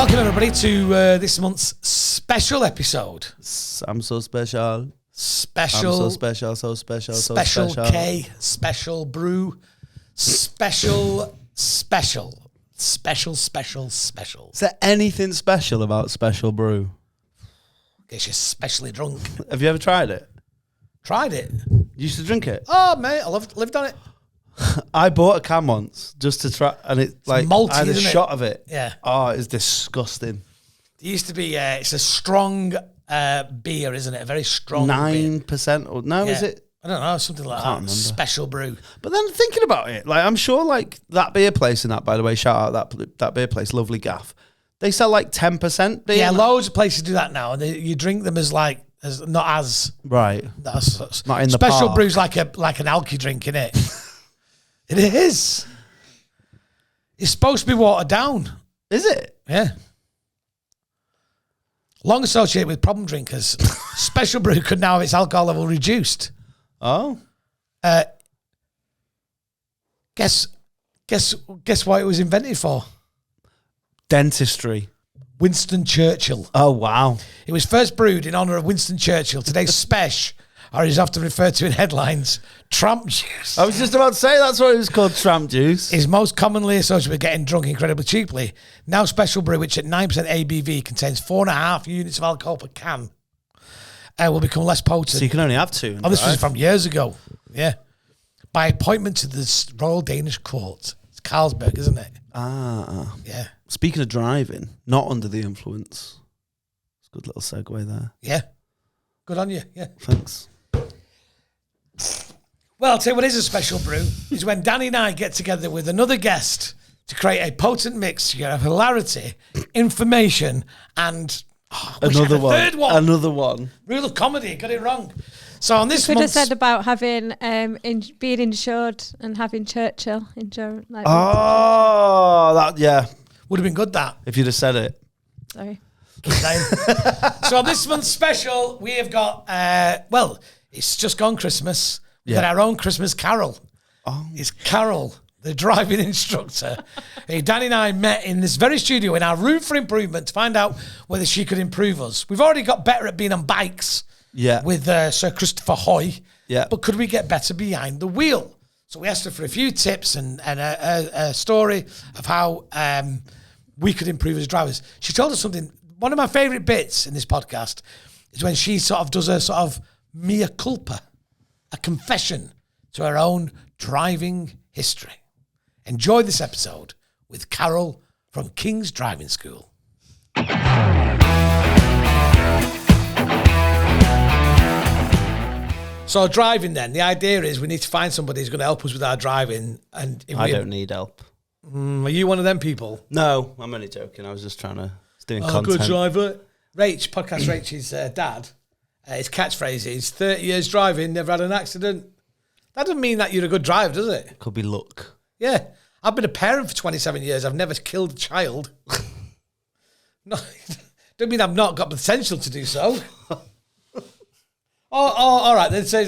Welcome everybody to this month's special episode. I'm so special. Special. I'm so special, so special, so special. special. K, special brew, special. Is there anything special about Special Brew? Guess you're specially drunk. Have you ever tried it? Tried it. You used to drink it? Oh, mate, I lived on it. I bought a can once just to try, and it's like malty, I had a isn't it? shot of it. Yeah. Oh, it's disgusting. It used to be, it's a strong beer, isn't it? A very strong 9% or no, is it? I don't know, something like that. Remember. Special brew. But then thinking about it, like I'm sure, like that beer place and that. By the way, shout out that beer place, lovely gaff. They sell like 10% beer. Yeah, loads of places do that now, and you drink them as not as right. That's not in the special park. brew's like an alky drink, isn't it? It is. It's supposed to be watered down. Is it? Yeah. Long associated with problem drinkers, special brew could now have its alcohol level reduced. Oh. Guess what it was invented for? Dentistry. Winston Churchill. Oh, wow. It was first brewed in honour of Winston Churchill. Today's spesh, or is often referred to in headlines, tramp juice. I was just about to say that's what it was called, tramp juice. Is most commonly associated with getting drunk incredibly cheaply. Now special brew, which at 9% ABV contains 4.5 units of alcohol per can, will become less potent. So you can only have two. Oh, this was from years ago. Yeah. By appointment to the Royal Danish Court. It's Carlsberg, isn't it? Ah. Yeah. Speaking of driving, not under the influence. It's a good little segue there. Yeah. Good on you. Yeah. Thanks. Well, I'll tell you what is a special brew is when Danny and I get together with another guest to create a potent mixture of hilarity, information, and Another one. third one. Another one. Rule of comedy. Got it wrong. So on this Could have month's... said about having being insured and having Churchill insurance. Like Oh, that, yeah. Would have been good, that. If you'd have said it. Sorry. So on this month's special, we have got, it's just gone Christmas. We've got our own Christmas carol. Oh. It's Carol, the driving instructor. Danny and I met in this very studio in our room for improvement to find out whether she could improve us. We've already got better at being on bikes with Sir Christopher Hoy. Yeah. But could we get better behind the wheel? So we asked her for a few tips and a story of how we could improve as drivers. She told us something. One of my favourite bits in this podcast is when she sort of does a sort of mea culpa, a confession to her own driving history. Enjoy this episode with Carol from King's Driving School. So driving then, the idea is we need to find somebody who's going to help us with our driving. And if I don't need help. Are you one of them people? No, I'm only joking. I was just doing content. Good driver. Podcast Rachel's dad, his catchphrase is 30 years driving, never had an accident. That doesn't mean that you're a good driver, does it? Could be luck. Yeah. I've been a parent for 27 years. I've never killed a child. No, don't mean I've not got potential to do so. All right. Then say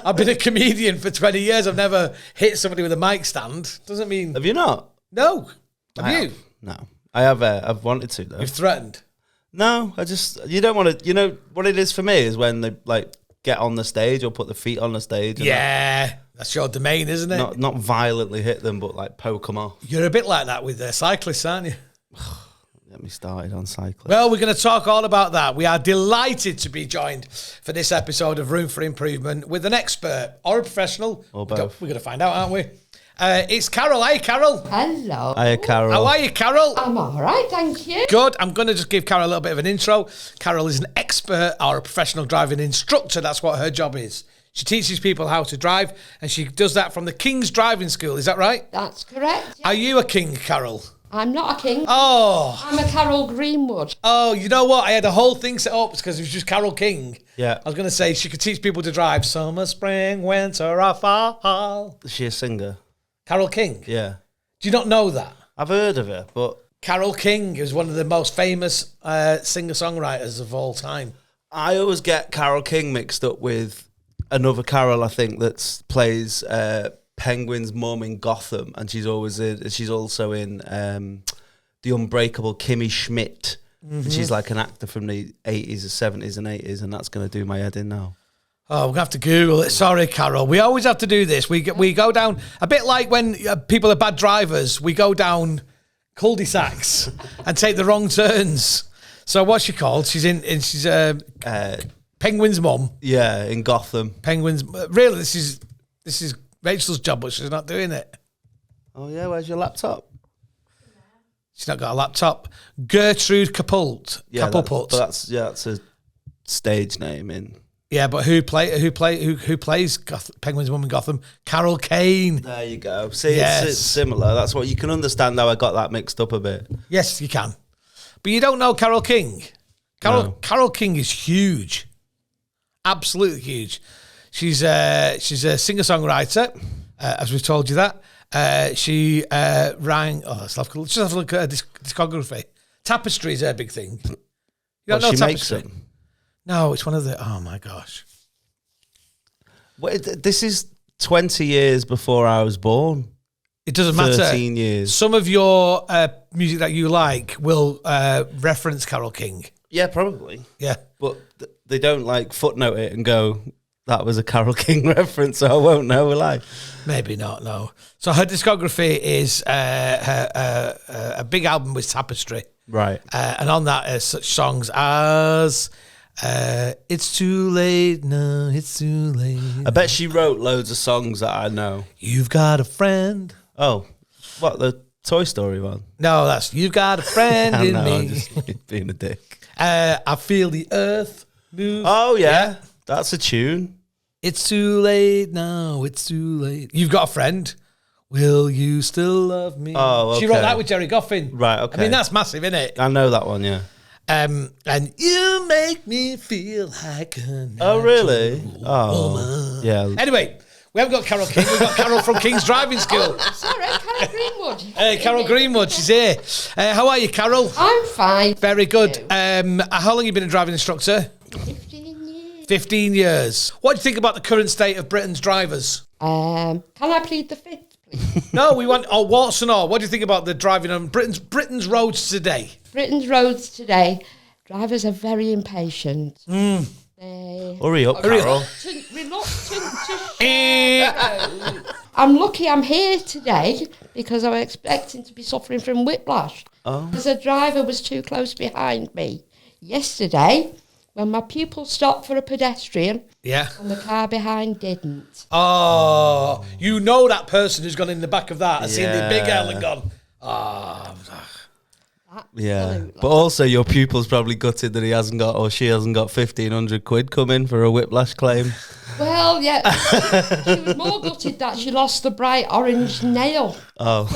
I've been a comedian for 20 years. I've never hit somebody with a mic stand. Doesn't mean. Have you not? No. Have you? No. I have. I've wanted to though. You've threatened. No, you don't want to. You know what it is for me is when they like get on the stage or put the feet on the stage. And that's your domain, isn't it? Not violently hit them, but like poke them off. You're a bit like that with cyclists, aren't you? Get me started on cycling. Well, we're going to talk all about that. We are delighted to be joined for this episode of Room for Improvement with an expert or a professional. Or both. We're going to find out, aren't we? It's Carol. Hey, Carol. Hello. Hiya, Carol. How are you, Carol? I'm all right, thank you. Good. I'm going to just give Carol a little bit of an intro. Carol is an expert or a professional driving instructor. That's what her job is. She teaches people how to drive, and she does that from the King's Driving School. Is that right? That's correct. Are you a king, Carol? I'm not a king. Oh. I'm a Carol Greenwood. Oh, you know what? I had a whole thing set up because it was just Carol King. Yeah. I was going to say she could teach people to drive summer, spring, winter, or fall. Is she a singer? Carol King? Yeah. Do you not know that? I've heard of her, but... Carol King is one of the most famous singer-songwriters of all time. I always get Carol King mixed up with another Carol, I think, that plays Penguin's mum in Gotham, and she's also in the unbreakable Kimmy Schmidt. And she's like an actor from the 80s, 70s and 80s, and that's going to do my head in now. Oh, we're going to have to Google it. Sorry, Carol. We always have to do this. We go down, a bit like when people are bad drivers, we go down cul-de-sacs and take the wrong turns. So what's she called? She's Penguin's mum. Yeah, in Gotham. Penguin's... Really, this is Rachel's job, but she's not doing it. Oh, yeah, where's your laptop? She's not got a laptop. Gertrude Capult. Yeah, Capulput. that's a stage name in... Yeah, but who plays Penguin's mum in Gotham? Carol Kane. There you go. See, Yes. it's similar. That's what you can understand how I got that mixed up a bit. Yes, you can. But you don't know Carol King. No. Carol King is huge. Absolutely huge. She's a singer-songwriter, as we've told you that. She rang... Oh, let's have a look at her discography. Tapestry is her big thing. You don't know she Tapestry? makes them. No, it's one of the... Oh, my gosh. Wait, this is 20 years before I was born. It doesn't matter. 13 years. Some of your music that you like will reference Carol King. Yeah, probably. Yeah. But they don't like footnote it and go, that was a Carol King reference, so I won't know, will I? Maybe not, no. So her discography is a big album with Tapestry. Right. And on that are such songs as It's Too Late, No, It's Too Late. I bet she wrote loads of songs that I know. You've Got a Friend. Oh, what, the Toy Story one? No, that's You've Got a Friend in No, Me. I'm just being a dick. I Feel the Earth Move. Oh, yeah. That's a tune. It's too late now, it's too late. You've Got a Friend. Will you still love me? Oh, okay. She wrote that with Jerry Goffin. Right, okay. I mean, that's massive, isn't it? I know that one, yeah. And you make me feel like a Oh, really? Oh, woman. yeah. Anyway, we haven't got Carol King. We've got Carol from King's Driving School. Sorry, Carol Greenwood. Hey, Carol Greenwood, she's here. How are you, Carol? I'm fine. Very good. Thank you. How long have you been a driving instructor? 15 years. 15 years. What do you think about the current state of Britain's drivers? Can I plead the fifth, please? No, we want warts and all. What do you think about the driving on Britain's roads today? Britain's roads today, drivers are very impatient. They Hurry up, are Carol. reluctant to share the road. I'm lucky I'm here today because I was expecting to be suffering from whiplash. Oh. Because a driver was too close behind me yesterday when my pupil stopped for a pedestrian Yeah. and the car behind didn't. Oh, you know that person who's gone in the back of that has seen the big Yeah. L and gone, oh, Yeah. Absolutely. But also your pupil's probably gutted that he hasn't got, or she hasn't got 1,500 quid coming for a whiplash claim. Well, yeah, she was more gutted that she lost the bright orange nail. Oh.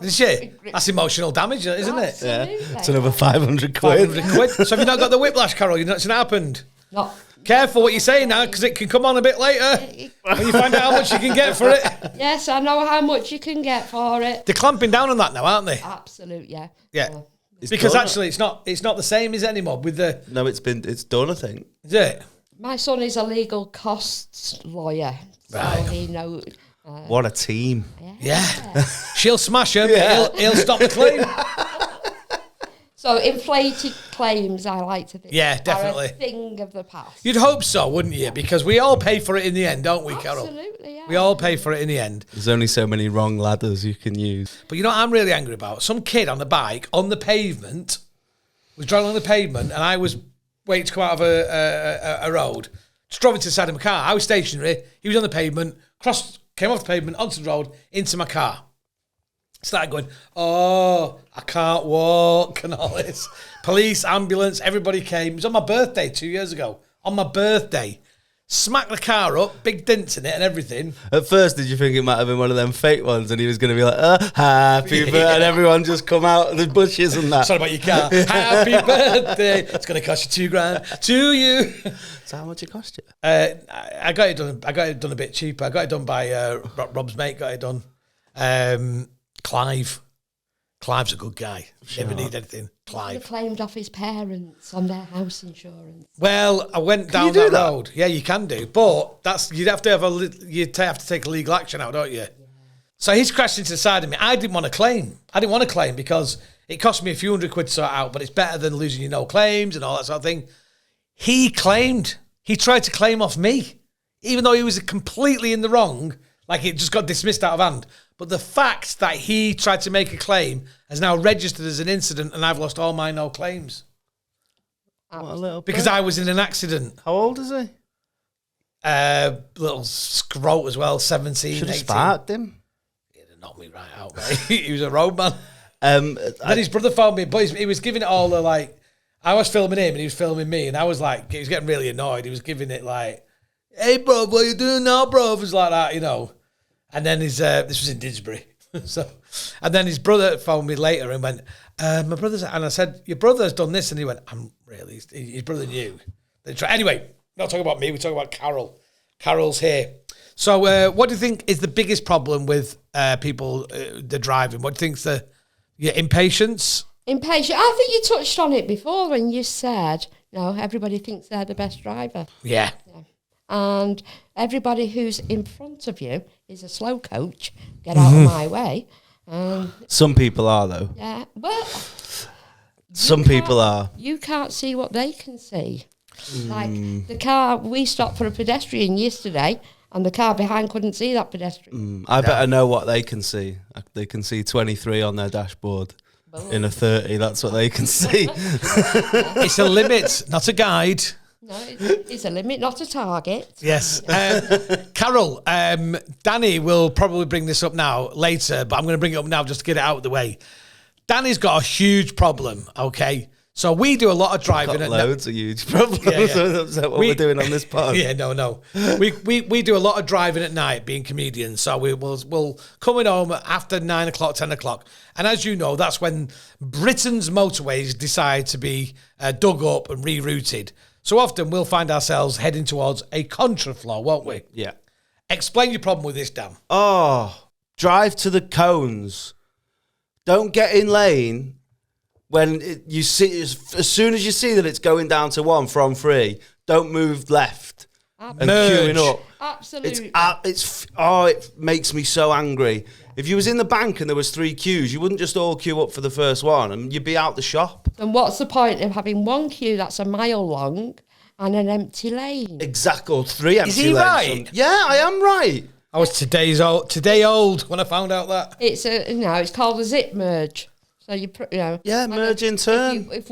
Did she? That's emotional damage, isn't it? Yeah. Absolutely. It's another 500 quid. 500 quid. So have you not got the whiplash, Carol? You've not seen it happened? Not Careful what you're saying now, because it can come on a bit later when you find out how much you can get for it. Yes, I know how much you can get for it. They're clamping down on that now, aren't they? Absolute, yeah. Yeah. It's Because done. actually, it's not the same as it anymore. With the No, it's done, I think. is it? My son is a legal costs lawyer, so Right. he knows. What a team. Yeah. She'll smash him. Yeah. He'll stop the claim. So inflated claims, I like to think, Yeah, are definitely. a thing of the past. You'd hope so, wouldn't you? Because we all pay for it in the end, don't we, Carol? Absolutely, yeah. We all pay for it in the end. There's only so many wrong ladders you can use. But you know what I'm really angry about? Some kid on a bike on the pavement was driving on the pavement, and I was waiting to come out of a road. Just drove into the side of my car. I was stationary. He was on the pavement. Came off the pavement onto the road into my car. Started going, oh, I can't walk and all this. Police, ambulance, everybody came. It was on my birthday 2 years ago. On my birthday. Smacked the car up, big dents in it and everything. At first, did you think it might have been one of them fake ones and he was going to be like, happy birthday, and everyone just come out of the bushes and that? Sorry about your car. Happy birthday. It's going to cost you $2,000 to you. So how much it cost you? I got it done. I got it done a bit cheaper. I got it done by Rob's mate. Got it done. Clive. Clive's a good guy. Never need anything. He Clive. claimed off his parents on their house insurance. Well, I went down you do that that? road. Yeah, you can do, but you'd have to take a legal action out, don't you? So he's crashed into the side of me. I didn't want to claim because it cost me a few £100 to sort out, but it's better than losing your no claims and all that sort of thing. He claimed. He tried to claim off me, even though he was completely in the wrong. Like, it just got dismissed out of hand. But the fact that he tried to make a claim has now registered as an incident, and I've lost all my no claims. What a little Because bit. I was in an accident. How old is he? Little scrote as well, 17, Should have 18. sparked him. He'd have knocked me right out, mate. He was a roadman. Then Then his brother phoned me, but he was giving it all the, like, I was filming him and he was filming me, and I was like, he was getting really annoyed. He was giving it like, hey, bro, what you doing now, bro? It was like that, you know. And then this was in Didsbury. And then his brother phoned me later and went, my brother's, and I said, your brother's done this. And he went, I'm really, his brother knew. Anyway, not talking about me, we're talking about Carol. Carol's here. So what do you think is the biggest problem with people, the driving? What do you think's impatience? Impatient. I think you touched on it before when you said, no, everybody thinks they're the best driver. Yeah. And everybody who's in front of you is a slow coach. Get out of my way. some people are though. Yeah. Well, Some people are. you can't see what they can see. Like the car, we stopped for a pedestrian yesterday, and the car behind couldn't see that pedestrian. I better know what they can see. They can see 23 on their dashboard. In a 30, that's what they can see. It's a limit, not a guide. No, it's a limit, not a target. Yes. Carol, Danny will probably bring this up now later, but I'm going to bring it up now just to get it out of the way. Danny's got a huge problem, okay? So we do a lot of driving. Got loads of huge problems. Is that what we're doing on this pod? Yeah, no. We do a lot of driving at night, being comedians. So we'll coming home after 9 o'clock, 10 o'clock. And as you know, that's when Britain's motorways decide to be dug up and rerouted. So often we'll find ourselves heading towards a contraflow, won't we? Yeah. Explain your problem with this, Dan. Oh, drive to the cones. Don't get in lane when you see, as soon as you see that it's going down to 1 from 3, don't move left and Merge. queuing up. Absolutely. It makes me so angry. If you was in the bank and there was 3 queues, you wouldn't just all queue up for the first one and you'd be out the shop. And what's the point of having one queue that's a mile long and an empty lane? Exactly, or 3 empty Is he lanes. right? Yeah, I am right. I was today old when I found out that. It's called a zip merge. So Yeah, merge in turn. If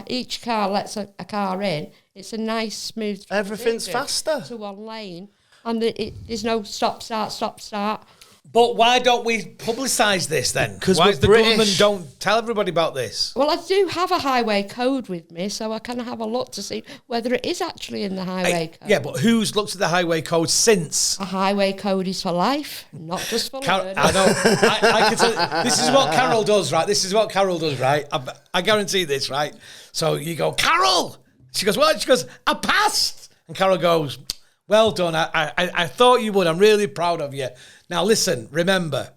each car lets a car in, it's a nice smooth. Everything's transition faster. to one lane, and there's no stop start. But why don't we publicise this then? 'Cause why we're does the British. government don't tell everybody about this? Well, I do have a highway code with me, so I can have a look to see whether it is actually in the highway code. Yeah, but who's looked at the highway code since? A highway code is for life, not just for learning. I know. I can tell, this is what Carol does, right? I guarantee this, right? So you go, Carol! She goes, what? She goes, I passed! And Carol goes, well done. I thought you would. I'm really proud of you. Now, listen, remember,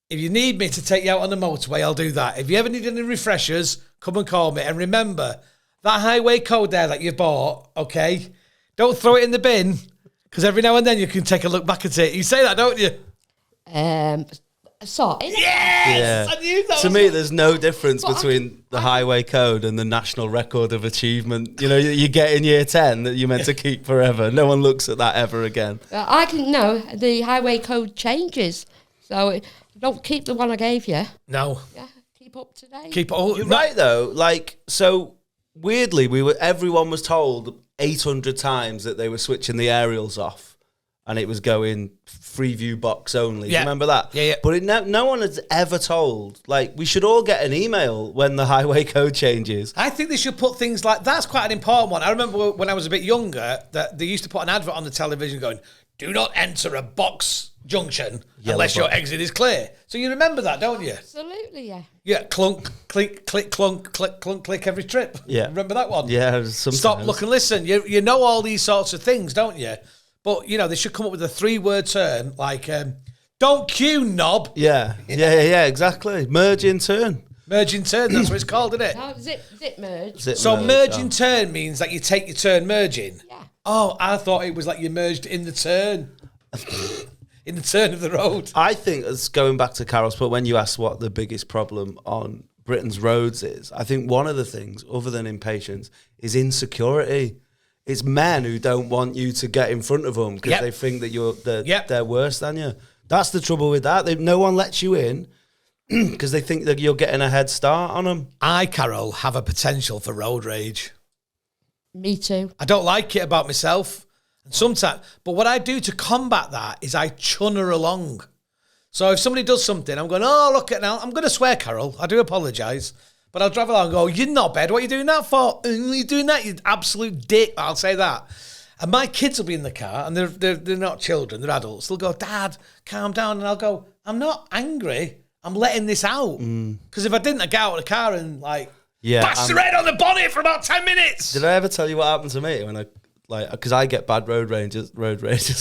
if you need me to take you out on the motorway, I'll do that. If you ever need any refreshers, come and call me. And remember, that highway code there that you bought, okay, don't throw it in the bin, because every now and then you can take a look back at it. You say that, don't you? Yes! I knew that To was me, it. there's no difference between the highway code and the national record of achievement. You know, you get in year 10 that you're meant to keep forever. No one looks at that ever again. The highway code changes, so don't keep the one I gave you. No. Yeah, keep up to date. You're right though. Like, so weirdly, everyone was told 800 times that they were switching the aerials off. And it was going free view box only. Do you remember that? Yeah. But no one has ever told. Like, we should all get an email when the highway code changes. I think they should put things like, that's quite an important one. I remember when I was a bit younger that they used to put an advert on the television going, do not enter a box junction unless your exit is clear. So you remember that, don't you? Absolutely, yeah. Yeah, clunk, click, click, clunk, click, clunk, click every trip. Yeah. Remember that one? Yeah, sometimes. Stop, look and listen. You know all these sorts of things, don't you? But, they should come up with a 3-word term like, don't queue, knob. Yeah, exactly. Merge in turn. Merge in turn, that's what it's called, isn't it? No, zip merge. Zip merge in turn means that you take your turn merging? Yeah. Oh, I thought it was like you merged in the turn. in the turn of the road. I think, it's going back to Carol's point, when you asked what the biggest problem on Britain's roads is, I think one of the things, other than impatience, is insecurity. It's men who don't want you to get in front of them because they think that they're worse than you. That's the trouble with that. No one lets you in because they think that you're getting a head start on them. I, Carol, have a potential for road rage. Me too. I don't like it about myself. And sometimes, but what I do to combat that is I chun her along. So if somebody does something, I'm going, oh, look at now. I'm going to swear, Carol. I do apologise. But I'll drive along and go, you're not bad. What are you doing that for? You're doing that, you absolute dick. I'll say that. And my kids will be in the car, and they're not children, they're adults. They'll go, Dad, calm down. And I'll go, I'm not angry. I'm letting this out. Because if I didn't, I'd get out of the car and bash the head on the bonnet for about 10 minutes. Did I ever tell you what happened to me when because I get bad road rage as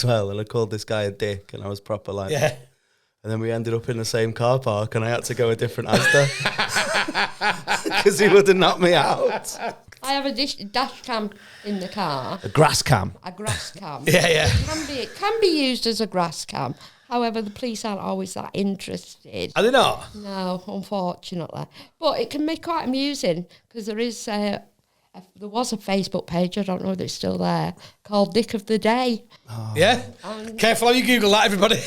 well, and I called this guy a dick, and I was proper yeah. And then we ended up in the same car park, and I had to go a different Asda because he would have knocked me out. I have a dash cam in the car. A grass cam. A grass cam. Yeah. It can be used as a grass cam. However, the police aren't always that interested. Are they not? No, unfortunately. But it can be quite amusing because there was a Facebook page, I don't know if it's still there, called Dick of the Day. Oh. Yeah? Careful how you Google that, everybody.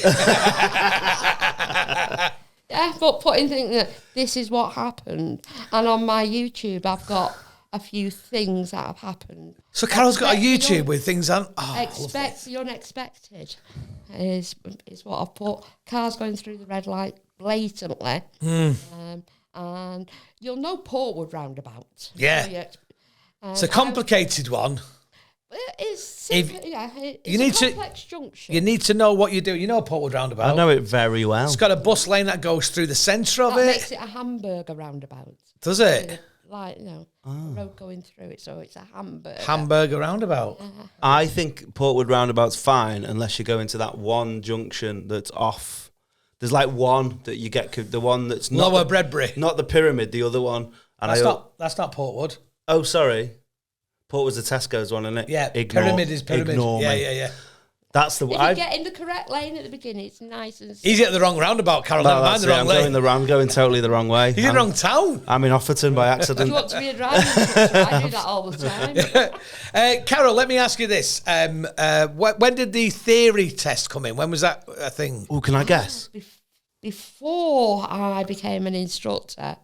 Yeah, but putting things that this is what happened. And on my YouTube, I've got a few things that have happened. So Carol's got a YouTube with things on. Expect the unexpected is what I've put. Cars going through the red light blatantly. And you'll know Portwood roundabout. Yeah. It's a complicated one. It's simple, it's you need a complex junction. You need to know what you do. You know Portwood roundabout. I know it very well. It's got a bus lane that goes through the centre of that it. makes it a hamburger roundabout. Does it? A road going through it, so it's a hamburger. Hamburger roundabout. I think Portwood roundabout's fine unless you go into that one junction that's off. There's one that you get, the one that's not Lower Bredbury. Not the pyramid, the other one. And that's not Portwood. Oh, sorry. Portwood's the Tesco's one, isn't it? Yeah, pyramid is pyramid. Ignore me. Yeah. That's the one. If you get in the correct lane at the beginning, it's nice and simple. He's at the wrong roundabout, Carol. Never mind the wrong lane. I'm going totally the wrong way. He's in the wrong town. I'm in Offerton by accident. You want to be a driver? I do that all the time. Carol, let me ask you this. When did the theory test come in? When was that a thing? Oh, can I guess? Before I became an instructor,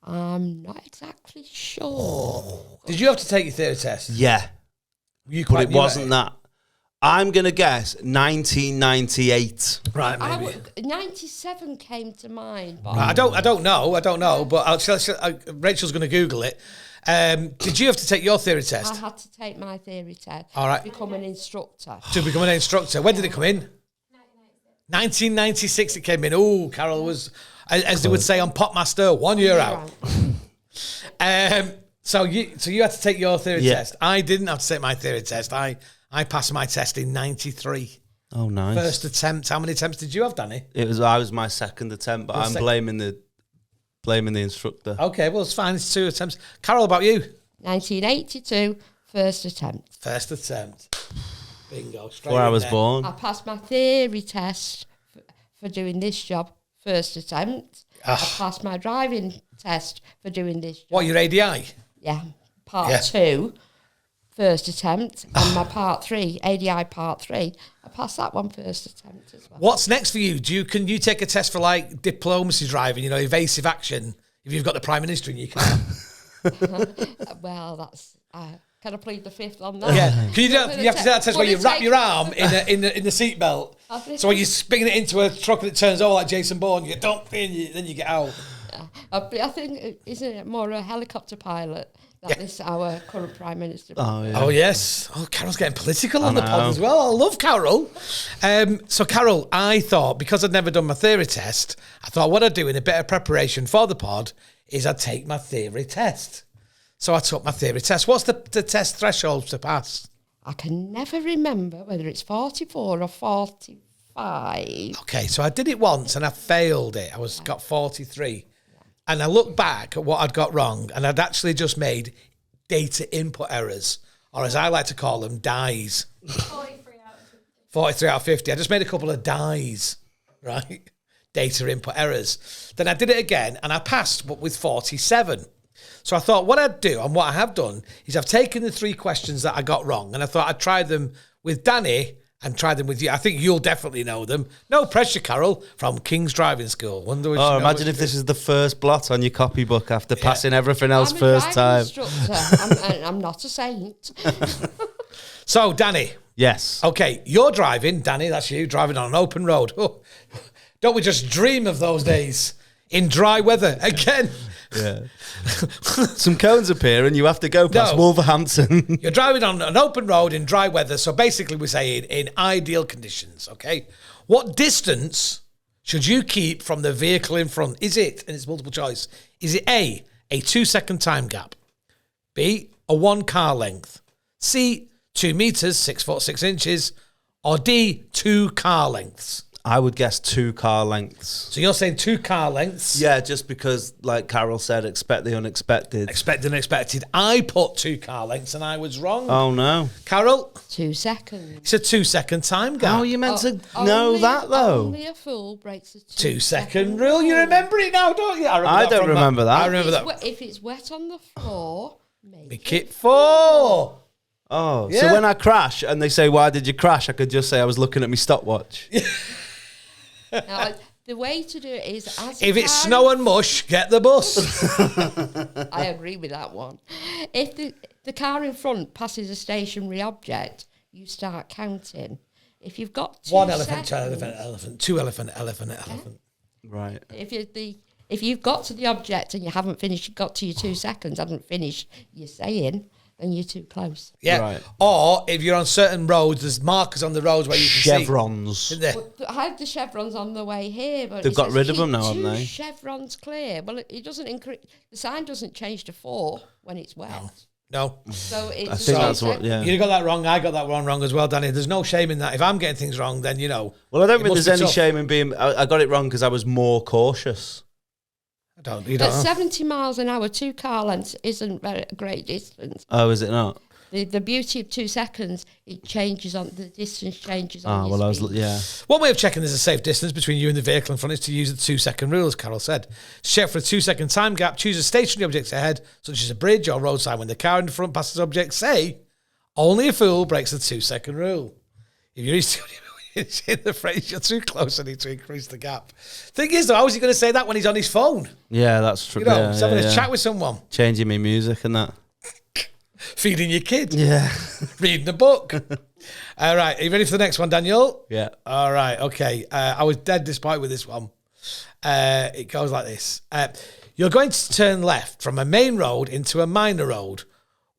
I'm not exactly sure. Did you have to take your theory test? Yeah. But it wasn't that. I'm going to guess 1998. Right, maybe. 97 came to mind. But I don't know, but Rachel's going to Google it. Did you have to take your theory test? I had to take my theory test All right. to become an instructor. To become an instructor. When did it come in? 1996 it came in. Oh, Carol was, as they would say on Popmaster, 1 year out. So you had to take your theory test. I didn't have to take my theory test. I passed my test in 93. Oh, nice. First attempt. How many attempts did you have, Danny? I was my second attempt, but I'm blaming the instructor. Okay, well, it's fine. It's 2 attempts. Carol, about you? 1982, first attempt. First attempt. Bingo. Before I was born. I passed my theory test for doing this job, first attempt. I passed my driving test for doing this job. What, your ADI? Yeah, part 2, first attempt. And my part 3, ADI part 3, I passed that one first attempt as well. What's next for you? Can you take a test for diplomacy driving, evasive action, if you've got the Prime Minister and you can? Well, that's... can I plead the fifth on that? Yeah. Can you have to do that test where you wrap your arm in the seatbelt? So when you're spinning it into a truck and it turns over like Jason Bourne, you don't, then you get out. I think, isn't it more a helicopter pilot that is our current Prime Minister? Oh, yeah. Oh, yes. Oh, Carol's getting political on the pod as well. I love Carol. So, Carol, I thought, because I'd never done my theory test, I thought what I'd do in a bit of preparation for the pod is I'd take my theory test. So I took my theory test. What's the test threshold to pass? I can never remember whether it's 44 or 45. Okay, so I did it once and I failed it. I got 43. And I looked back at what I'd got wrong, and I'd actually just made data input errors, or as I like to call them, dies. 43 out of 50. 43 out of 50. I just made a couple of dies, right? Data input errors. Then I did it again and I passed, but with 47. So I thought what I'd do, and what I have done, is I've taken the 3 questions that I got wrong and I thought I'd try them with Danny and try them with you. I think you'll definitely know them. No pressure, Carol, from King's Driving School. Wonder if Imagine if this is the first blot on your copybook after passing everything else first time. I'm not a saint. So, Danny. Yes. Okay, you're driving. Danny, that's you, driving on an open road. Oh, don't we just dream of those days in dry weather again? Yeah. Some cones appear and you have to go past Wolverhampton. You're driving on an open road in dry weather. So basically we're saying in ideal conditions, okay? What distance should you keep from the vehicle in front? Is it, and it's multiple choice, is it A, a 2-second time gap, B, a 1 car length, C, 2 meters, 6 foot 6 inches, or D, 2 car lengths? I would guess 2 car lengths. So you're saying 2 car lengths? Yeah, just because, like Carol said, expect the unexpected. Expect the unexpected. I put 2 car lengths and I was wrong. Oh, no. Carol? 2 seconds. It's a 2-second time gap. How are you meant to know that, though? Only a fool breaks the 2-second rule. You remember it now, don't you? I don't remember that. I remember that. If it's wet on the floor, Make it 4. Oh, Yeah. so when I crash and they say, why did you crash? I could just say I was looking at my stopwatch. Now, the way to do it is as If it's snow and mush, get the bus. I agree with that one. If the car in front passes a stationary object, you start counting. If you've got 2 1 elephant, seconds, 2 elephant, elephant, 2 elephant, elephant. Right. if you've got to the object and you haven't finished, got to your 2 seconds, haven't finished your saying, then you're too close. Yeah. Right. Or if you're on certain roads, there's markers on the roads where you can Chevrons. see. Chevrons. But I had the chevrons on the way here, but They've it got says rid of keep them now, haven't 2 they? chevrons clear. Well, it doesn't increase. The sign doesn't change to 4 when it's wet. No. So it's I think that's what, yeah. You got that wrong. I got that one wrong as well, Danny. There's no shame in that. If I'm getting things wrong, then you know. Well, I don't it think must there's be any tough. shame in being... I got it wrong because I was more cautious. You don't At know. 70 miles an hour, 2 car lengths isn't a great distance. Oh, is it not? The beauty of 2 seconds, it changes on the distance changes on. Oh, your well, I was... speed. Yeah. One way of checking there's a safe distance between you and the vehicle in front is to use the 2-second rule, as Carol said. To check for a 2-second time gap, choose a stationary object ahead, such as a bridge or road sign. When the car in the front passes object, say, only a fool breaks the 2-second rule. If you're in the phrase, you're too close, I need to increase the gap. Thing is, though, how is he going to say that when he's on his phone? Yeah, that's true. You know, yeah, he's having yeah. a chat with someone, Changing me music and that. feeding your kid, Yeah. reading a book. All right, are you ready for the next one, Daniel? Yeah. All right, okay. I was dead disappointed with this one. It goes like this. You're going to turn left from a main road into a minor road.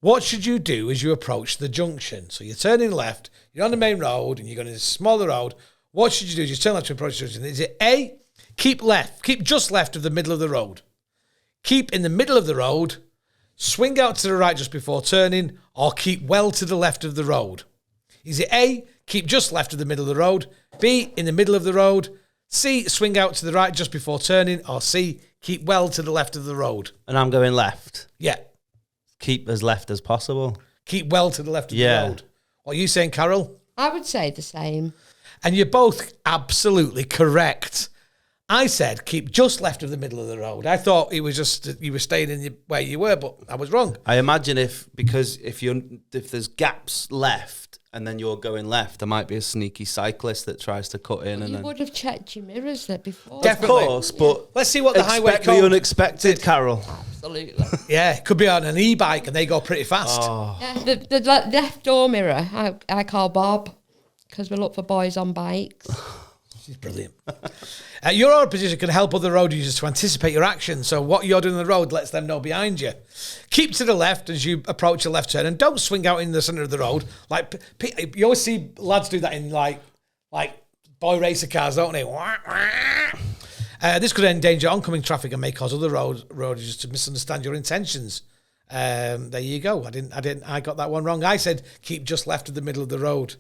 What should you do as you approach the junction? So you're turning left, you're on the main road, and you're going to a smaller road. What should you do as you turn left to approach the junction? Is it A, keep just left of the middle of the road? Keep in the middle of the road, swing out to the right just before turning, or keep well to the left of the road? Is it A, keep just left of the middle of the road, B, in the middle of the road, C, swing out to the right just before turning, or C, keep well to the left of the road? And I'm going left. Yeah, Keep as left as possible. keep well to the left of the Yeah. road. What are you saying, Carol? I would say the same. And you're both absolutely correct. I said keep just left of the middle of the road. I thought it was just that you were staying in where you were, but I was wrong. I imagine if there's gaps left and then you're going left, there might be a sneaky cyclist that tries to cut in. You and then... would have checked your mirrors there before. Definitely. Of course, but Let's see what the highway expect the code. unexpected, Carol. Absolutely. Yeah, it could be on an e-bike and they go pretty fast. Yeah, the left door mirror, I call Bob, because we look for boys on bikes. She's brilliant. Your road position can help other road users to anticipate your actions. So what you're doing on the road lets them know behind you. Keep to the left as you approach a left turn, and don't swing out in the centre of the road. Like you always see lads do that in like boy racer cars, don't they? This could endanger oncoming traffic and may cause other road users to misunderstand your intentions. There you go. I got that one wrong. I said keep just left of the middle of the road.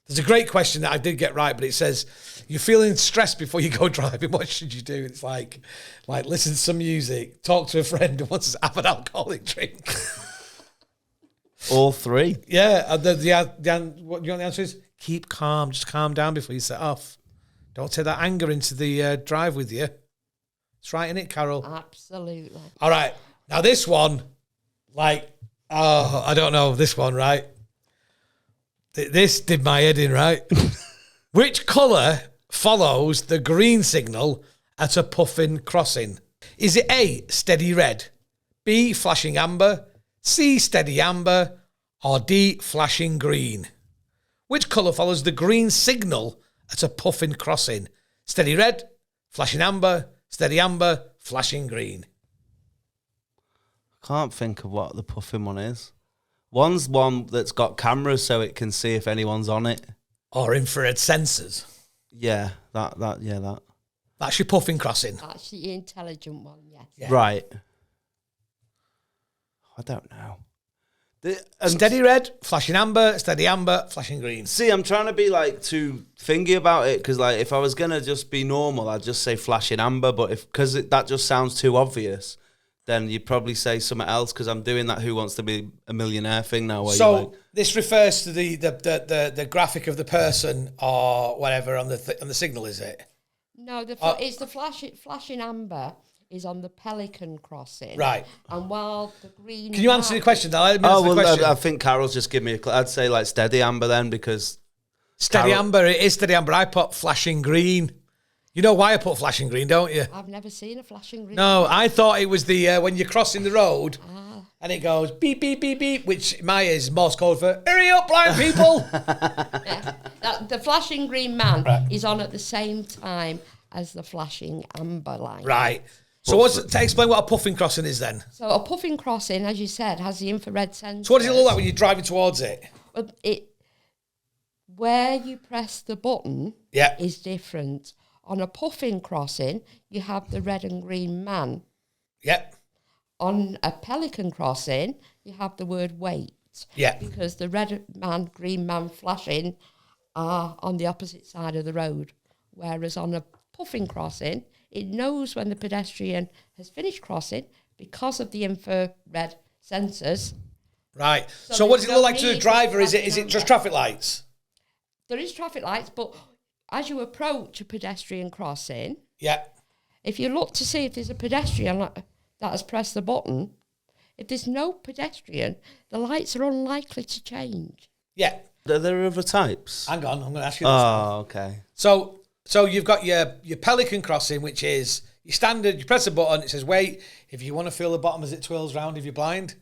There's a great question that I did get right, but it says, you're feeling stressed before you go driving, what should you do? It's like listen to some music, talk to a friend, and want to have an alcoholic drink. All three. Yeah, what you want the answer is? keep calm. Just calm down before you set off. Don't take that anger into the drive with you. It's right, innit, Carol? Absolutely. All right. Now this one, I don't know this one, right? This did my head in, right? Which colour follows the green signal at a puffin crossing? Is it A, steady red, B, flashing amber, C, steady amber, or D, flashing green? Which colour follows the green signal at a puffin crossing? Steady red, flashing amber, steady amber, flashing green. Can't think of what the puffin one is. One's one that's got cameras so it can see if anyone's on it. Or infrared sensors. Yeah, that. That's your puffin crossing. That's the intelligent one, yes. Yeah. Right. I don't know. Steady red, flashing amber, steady amber, flashing green. See, I'm trying to be too thingy about it because if I was gonna just be normal, I'd just say flashing amber. But because that just sounds too obvious, then you'd probably say something else because I'm doing that Who Wants to Be a Millionaire thing now. So this refers to the graphic of the person or whatever on the signal, is it? No, it's the flashing amber is on the Pelican crossing. Right. And while the green... Can you answer the question? I think Carol's just given me I'd say steady amber then because... Steady amber, it is steady amber. I put flashing green. You know why I put flashing green, don't you? I've never seen a flashing green. No, I thought it was the when you're crossing the road and it goes beep, beep, beep, beep, which my is Morse code for hurry up, blind people. Yeah. The flashing green man is on at the same time as the flashing amber line. Right. So explain what a puffin crossing is then. So a puffin crossing, as you said, has the infrared sensor. So what does it look like when you're driving towards it? Well, where you press the button is different. On a puffin crossing, you have the red and green man. Yep. On a pelican crossing, you have the word wait. Yeah. Because the red man, green man flashing are on the opposite side of the road. Whereas on a puffin crossing, it knows when the pedestrian has finished crossing because of the infrared sensors. Right. So what does it look like to the driver? Is it amber. just traffic lights? There is traffic lights, but as you approach a pedestrian crossing, if you look to see if there's a pedestrian that has pressed the button, if there's no pedestrian, the lights are unlikely to change. Yeah. Are there other types? Hang on, I'm going to ask you this. Oh, okay. So you've got your pelican crossing, which is your standard. You press a button, it says wait. If you want to feel the bottom as it twirls round, if you're blind.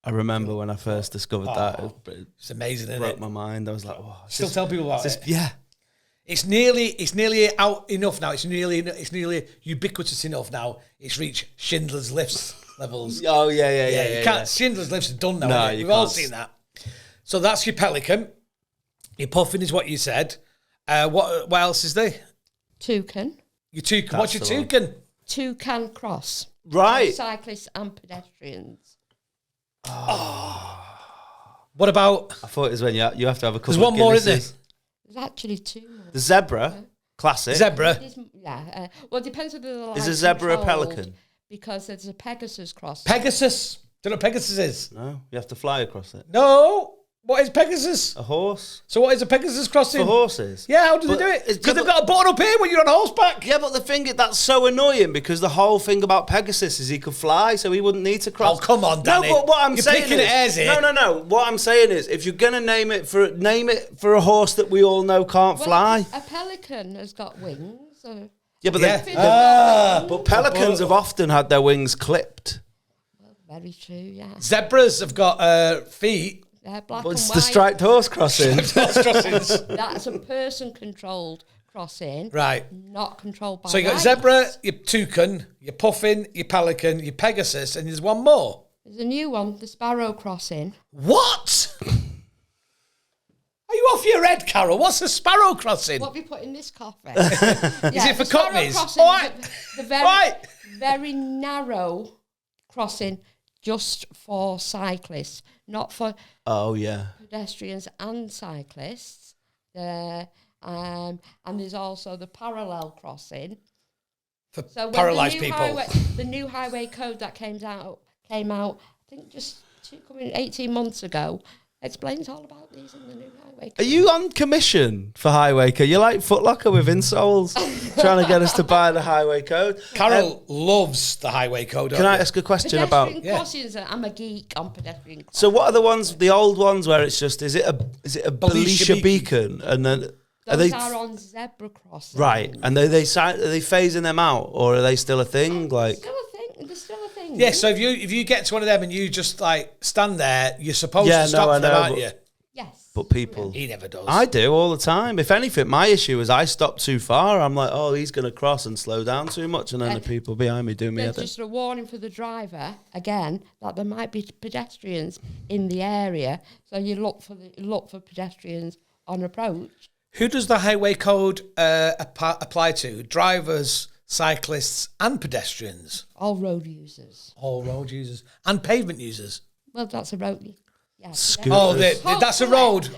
I remember when I first discovered that. It's amazing, isn't it? Broke my mind. I was like, oh. Still tell people about it. Yeah. It's nearly out enough now. It's nearly ubiquitous enough now. It's reached Schindler's List levels. Oh, yeah. You can't. Schindler's List is done now. No, We've all seen that. So that's your pelican. Your puffin is what you said. What else is there? Toucan. Your toucan. That's What's your the one. toucan? Toucan cross. Right. For cyclists and pedestrians. What about? I thought it was when you have to have a couple. There's one more, isn't there? There's actually two more. The zebra, classic. Zebra. Well, it depends whether the Is a zebra a pelican? Because there's a Pegasus cross. Pegasus. Do you know what Pegasus is? No, you have to fly across it. No. What is Pegasus? A horse. So what is a Pegasus crossing? For horses. Yeah, how do they But do it? it's- Because they've got a button up here when you're on horseback. Yeah, but the thing is, that's so annoying because the whole thing about Pegasus is he could fly, so he wouldn't need to cross. Oh, come on, Danny. No, but what I'm You're saying picking is, hairs here. No. What I'm saying is, if you're gonna name it for a horse that we all know can't fly. A pelican has got wings. So Yeah, but but pelicans have often had their wings clipped. very true, yeah. Zebras have got feet. Black But and it's white. the striped horse crossing. Crossings. That's a person-controlled crossing. Right. Not controlled by So you got lights. zebra, your toucan, your puffin, your pelican, your Pegasus, and there's one more. There's a new one, the sparrow crossing. What? Are you off your head, Carol? What's a sparrow crossing? What have you put in this coffee? Is it for cockneys? Crossing All right. The very, Right. very narrow crossing just for cyclists, not for Oh yeah. pedestrians and cyclists. And there's also the parallel crossing. For So when paralysed people. The new highway code that came out, I think just 18 months ago, explains all about these in the new highway code. Are you on commission for Highway Code? You're like Foot Locker with insoles, trying to get us to buy the Highway Code. Carol loves the Highway Code. Can I ask a question about pedestrian crossings? I'm a geek on pedestrian crossings. So what are the ones, the old ones where it's just, is it a Belisha beacon, and then Those are on zebra crossings. right? And are they phasing them out, or are they still a thing? Like Still a thing. There's still a thing. Yeah, so if you get to one of them and you just like stand there, you're supposed to stop for them, aren't you? Yes. but people, He never does. I do all the time. If anything, my issue is I stop too far. I'm like, oh, he's going to cross and slow down too much, and then the people behind me do me. There's just a warning for the driver again that there might be pedestrians in the area, so you look for pedestrians on approach. Who does the Highway Code apply to? Drivers, cyclists, and pedestrians. All road users. All road users and pavement users. Well, that's a road. Yeah. Scooters. That's a road.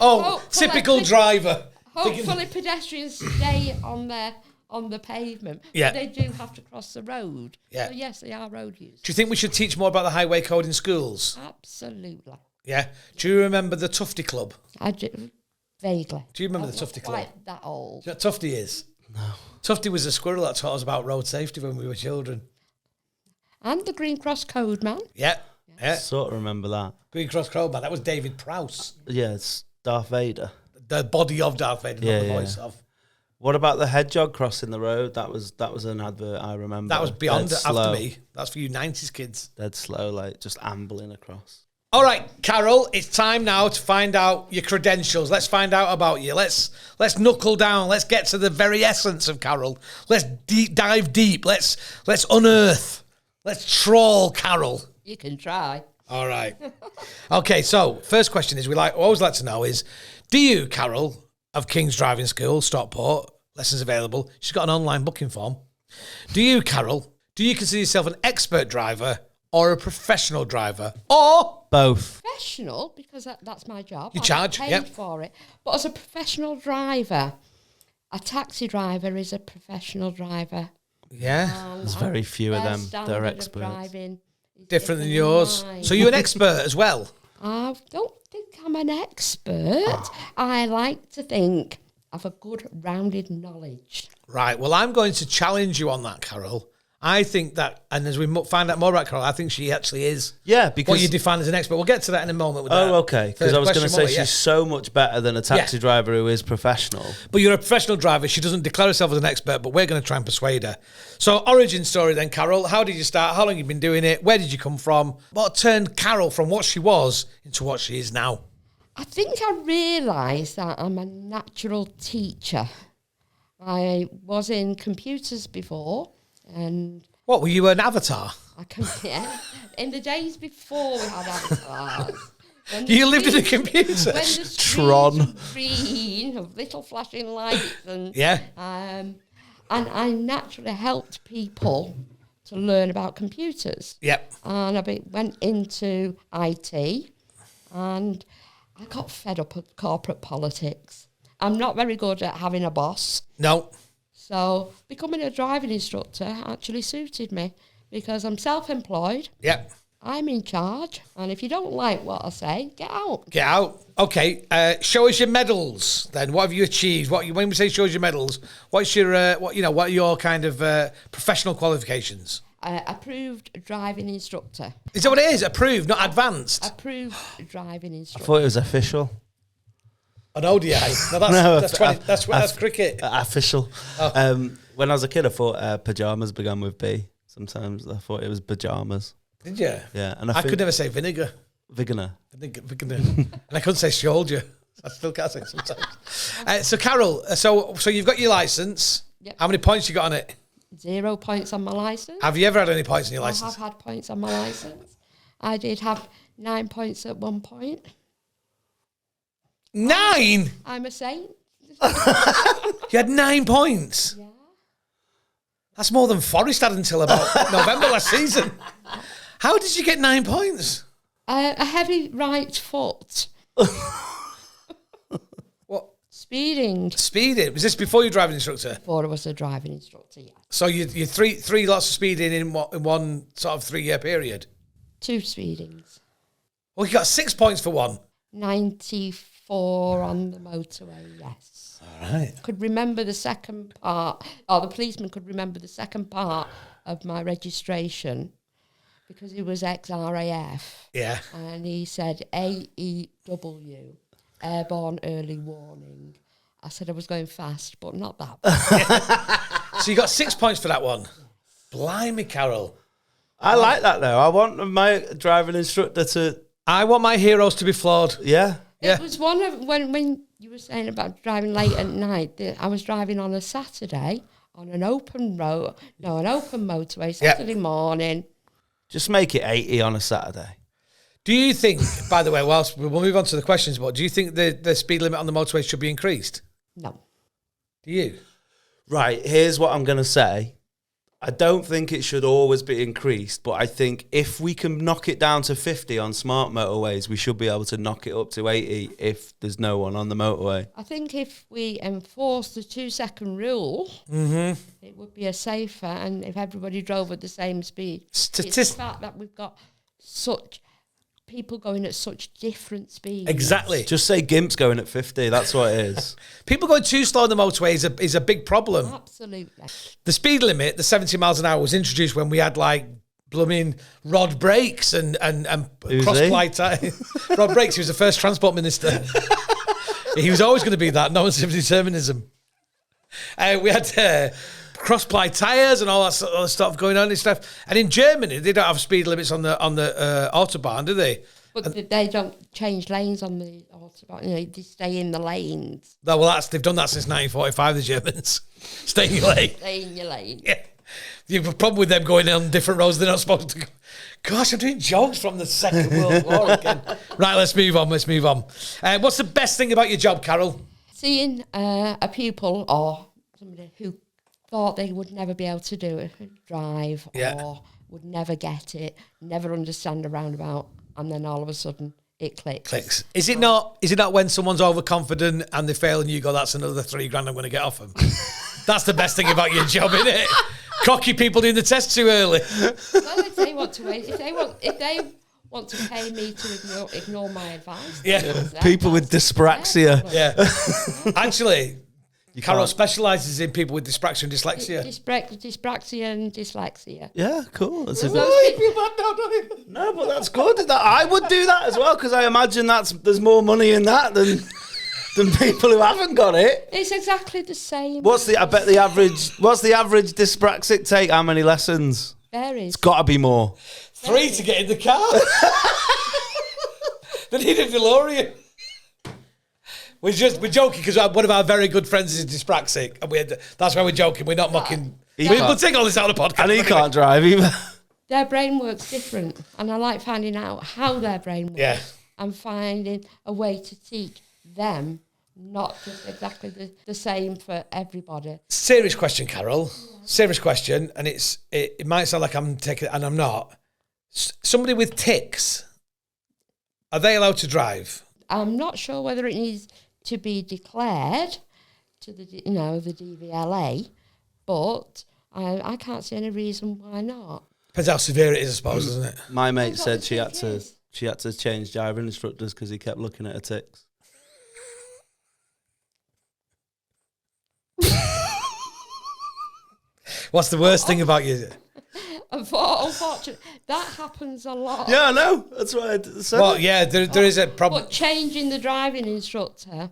Typical driver. Hopefully, pedestrians stay on the pavement. Yeah. But they do have to cross the road. Yeah. So yes, they are road users. Do you think we should teach more about the Highway Code in schools? Absolutely. Yeah. Do you remember the Tufty Club? I do, vaguely. Do you remember I'm the not Tufty Club? quite that old. Do you know what Tufty is? No. Tufty was a squirrel that taught us about road safety when we were children. And the Green Cross Code Man. Yeah. Yeah. Sort of remember that. Green Cross Code Man. That was David Prowse. Yeah, it's Darth Vader. The body of Darth Vader, not the voice of. What about the hedgehog crossing the road? That was an advert I remember. That was beyond Dead after slow. me. That's for you 90s kids. Dead slow, like just ambling across. All right, Carol, it's time now to find out your credentials. Let's find out about you. Let's knuckle down. Let's get to the very essence of Carol. Let's dive deep. Let's unearth. Let's trawl Carol. You can try. All right. Okay, so first question is always like to know is, do you, Carol, of King's Driving School, Stockport, lessons available, she's got an online booking form. Do you, Carol, consider yourself an expert driver or a professional driver? Or Both. Professional, because that's my job. You I charge, get paid yep. for it. But as a professional driver, a taxi driver is a professional driver. Yeah. There's very few of Their them. standard They're of experts. driving is Different than yours. mine. So you're an expert as well? I don't think I'm an expert. I like to think I have a good rounded knowledge. Right. Well, I'm going to challenge you on that, Carol. I think that, and as we find out more about Carol, I think she actually is Yeah, because what you define as an expert. We'll get to that in a moment. With that. okay. Because I was going to say question, she's so much better than a taxi driver who is professional. But you're a professional driver. She doesn't declare herself as an expert, but we're going to try and persuade her. So, origin story then, Carol. How did you start? How long have you been doing it? Where did you come from? What turned Carol from what she was into what she is now? I think I realised that I'm a natural teacher. I was in computers before, and What, were you an avatar? in the days before we had avatars. You lived in a computer? When the Tron. screens were green, of little flashing lights, and Yeah. and I naturally helped people to learn about computers. Yep. And I went into IT, and I got fed up with corporate politics. I'm not very good at having a boss. No. So becoming a driving instructor actually suited me because I'm self-employed. Yep. I'm in charge. And if you don't like what I say, get out. Get out. Okay. Show us your medals then. What have you achieved? When we say show us your medals, what's your what are your kind of professional qualifications? Approved driving instructor. Is that what it is? Approved, not advanced. Approved driving I instructor. thought it was official. An ODI. No, that's cricket. Official. Oh. When I was a kid, I thought pajamas began with B. Sometimes I thought it was pajamas. Did you? Yeah, and I could never say vinegar. Vigener. Vinegar. And I couldn't say soldier. I still can't say it sometimes. So Carol, so you've got your licence. Yep. How many points you got on it? 0 points on my licence. Have you ever had any points on your I licence? have had points on my licence. I did have 9 points at one point. 9? I'm a saint. You had 9 points? Yeah. That's more than Forrest had until about November last season. How did you get 9 points? A heavy right foot. What? Speeding. Speeding? Was this before you were driving instructor? Before I was a driving instructor, yeah. So you three lots of speeding in one sort of 3 year period? 2 speedings. Well, you got 6 points for one. 94 on the motorway, yes. All right. Could remember the second part, or the policeman could remember the second part of my registration because he was ex-RAF. Yeah. And he said AEW, Airborne Early Warning. I said I was going fast, but not that. So you got 6 points for that one. Blimey, Carol. I like that though. I want my driving instructor to. I want my heroes to be flawed. Yeah. It was one of when you were saying about driving late at night. I was driving on a Saturday on an open road, an open motorway, Saturday morning. Just make it 80 on a Saturday. Do you think, by the way, whilst we'll move on to the questions, but do you think the speed limit on the motorway should be increased? No. Do you? Right, here's what I'm going to say. I don't think it should always be increased, but I think if we can knock it down to 50 on smart motorways, we should be able to knock it up to 80 if there's no one on the motorway. I think if we enforce the 2-second rule, it would be a safer, and if everybody drove at the same speed. It's the fact that we've got such people going at such different speeds. Exactly. Just say Gimp's going at 50, that's what it is. People going too slow on the motorway is a big problem. Absolutely. The speed limit, the 70 miles an hour, was introduced when we had like blooming Rod Brakes and cross-ply tires. Rod Brakes, he was the first transport minister. He was always going to be that, no one's determinism. We had cross-ply tires and all that sort of stuff going on and stuff. And in Germany, they don't have speed limits on the autobahn, do they? But they don't change lanes on the autobahn. They stay in the lanes. No, well, they've done that since 1945, the Germans. Stay in your lane. Stay in your lane. Yeah. You have a problem with them going on different roads they're not supposed to go. Gosh, I'm doing jokes from the Second World War again. Right, let's move on. What's the best thing about your job, Carol? Seeing a pupil or somebody who thought they would never be able to do it, drive, or would never get it, never understand a roundabout, and then all of a sudden it clicks. Is it not when someone's overconfident and they fail and you go, that's another $3,000 I'm going to get off them? That's the best thing about your job, isn't it? Cocky people doing the test too early. Well, if they want to wait, if they want to pay me to ignore my advice. People with dyspraxia. Yeah. Actually, Carol specialises in people with dyspraxia and dyslexia. Dyspraxia and dyslexia. Yeah, cool. That's No, but that's good. I would do that as well because I imagine there's more money in that than people who haven't got it. It's exactly the same. What's the average dyspraxic take? How many lessons? Varies. It's got to be more. 3 to get in the car. They need a DeLorean. We're joking because one of our very good friends is dyspraxic, and that's why we're joking. We're not mocking. We'll take all this out of the podcast. And he can't drive either. Their brain works different, and I like finding out how their brain works. Yeah. And finding a way to teach them, not just exactly the same for everybody. Serious question, Carol. Serious question, and it might sound like I'm taking, and I'm not. Somebody with tics, are they allowed to drive? I'm not sure whether it needs to be declared to the DVLA, but I can't see any reason why not. Depends how severe it is, I suppose, doesn't it? My mate said she had to change driving instructors because he kept looking at her tics. What's the worst thing about you? Unfortunately, that happens a lot. Yeah, I know. That's why I said. Well, yeah, there is a problem. But changing the driving instructor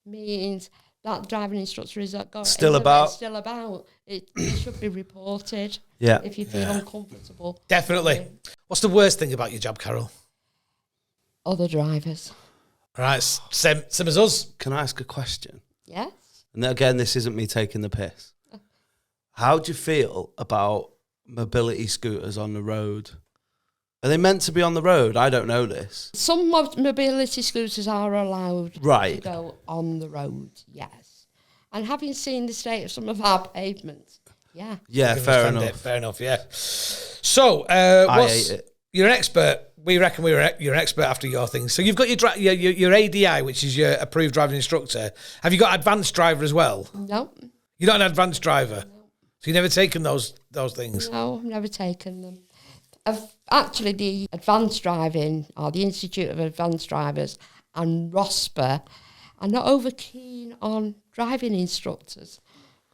means that driving instructor is still about. It should be reported. Yeah. If you feel uncomfortable. Definitely. What's the worst thing about your job, Carol? Other drivers. All right, same as us. Can I ask a question? Yes. And again, this isn't me taking the piss. How do you feel about mobility scooters on the road? Are they meant to be on the road? I don't know this. Some mobility scooters are allowed to go on the road, yes. And having seen the state of some of our pavements, yeah. Yeah, fair enough. Fair enough, yeah. So, I hate it. You're an expert. We reckon you're an expert after your things. So you've got your ADI, which is your approved driving instructor. Have you got advanced driver as well? No. You're not an advanced driver? No. So you've never taken those things? No, I've never taken them. Actually, the advanced driving, or the Institute of Advanced Drivers, and ROSPA are not over keen on driving instructors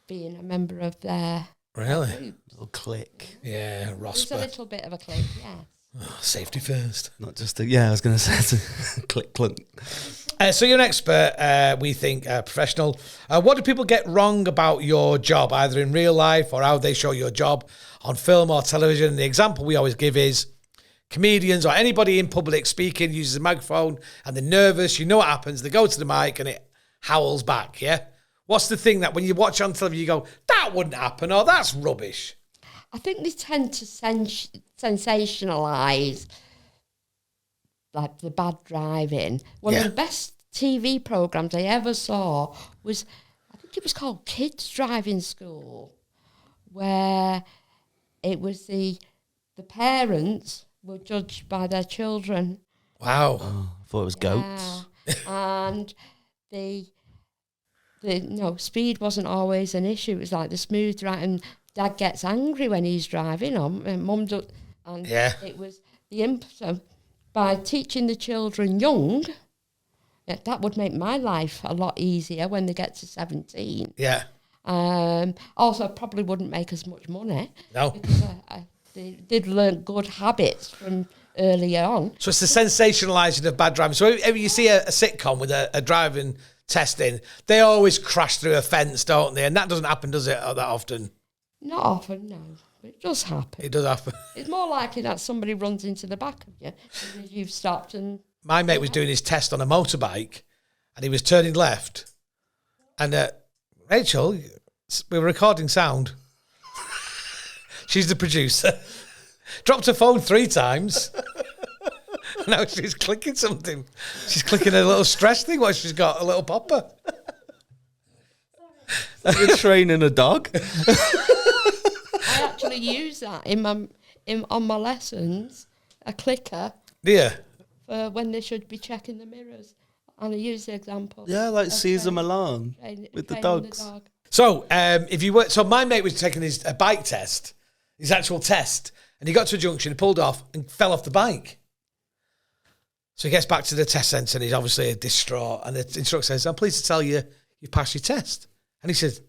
being a member of their Really? Little click. Yeah, It's a ROSPA. little bit of a click, yeah. Oh, safety first. Not just I was going to say click, clunk. So you're an expert, we think, professional. What do people get wrong about your job, either in real life or how they show your job on film or television? The example we always give is comedians or anybody in public speaking uses a microphone and they're nervous. You know what happens. They go to the mic and it howls back, yeah? What's the thing that when you watch on television, you go, that wouldn't happen or that's rubbish? I think they tend to sensationalise like the bad driving. One of the best TV programmes I ever saw was, I think it was called Kids Driving School, where it was the parents were judged by their children. Wow. Oh, I thought it was goats. Yeah. And speed wasn't always an issue. It was like the smooth driving. Dad gets angry when he's driving on, and Mum does. And it was the impetus by teaching the children young. That would make my life a lot easier when they get to 17. Yeah. Also, probably wouldn't make as much money. No. Because they did learn good habits from early on. So it's the sensationalising of bad driving. So if you see a sitcom with a driving test in, they always crash through a fence, don't they? And that doesn't happen, does it, that often? Not often, no. But it does happen. It does happen. It's more likely that somebody runs into the back of you because you've stopped and... My mate was doing his test on a motorbike and he was turning left. And Rachel, we were recording sound. She's the producer. Dropped her phone 3 times. Now she's clicking something. She's clicking a little stress thing while she's got a little popper. You're training a dog. I actually use that on my lessons, a clicker. Yeah. For when they should be checking the mirrors. And I use the example. Yeah, like Caesar Milan with the dogs. The dog. So, so my mate was taking his bike test, his actual test, and he got to a junction, he pulled off and fell off the bike. So he gets back to the test centre and he's obviously distraught. And the instructor says, I'm pleased to tell you, you passed your test. And he said,